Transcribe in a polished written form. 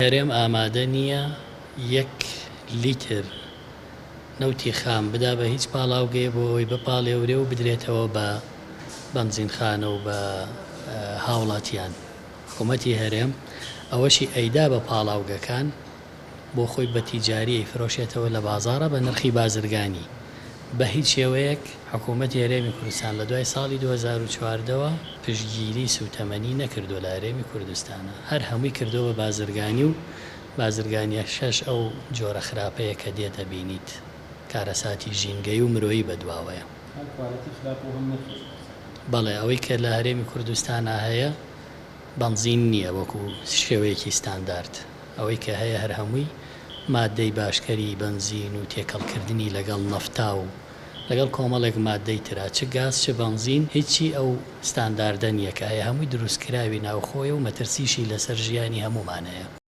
هەرێم ئامادە نییە 1 لیتر نەوتی خام بدا بە هیچ پاڵاوگەیە بۆ ئەوەی بپاڵێورێ و بدرێتەوە بە بەنزینخانە و بە هاوڵاتیان. حکوومەتی هەرێم ئەوەشی ئەیدا بە پاڵاوگەکان بۆ خۆی بە تیجاری فرۆشێتەوە لە بازاڕە بە نرخی بازرگانی. بە هیچ شێوەیەک حکوومەتی هەرێمی کوردستان لە دوای ساڵی 2014ەوە پشتگیری سوتەمەنی نەکردو لە هەرێمی کوردستانە، هەر هەمووی کردەوە بازرگانی و بازرگانیە شەش ئەو جۆرە خراپەیە کە دێتە بینیت کارەساتی ژینگەی و مرۆیی بەدواوەیە. بەڵێ ئەوەی کە لە هەرێمی کوردستانە هەیە بەنزین نییە وەکو شێوەیەکی ستاندارد، ئەوەی کە هەیە هەر هەمووی مادەی باشکەری بەنزین و تێکەڵکردنی لەگەڵ نەفتا و لەگەڵ کۆمەڵێک مادەی ترا چ گاز چ بەنزین هیچی ئەو ستانداردە نییە کە هەیە، هەمووی دروستکراوی ناوخۆیە و مەترسیشی لەسەر ژیانی هەمومانەیە.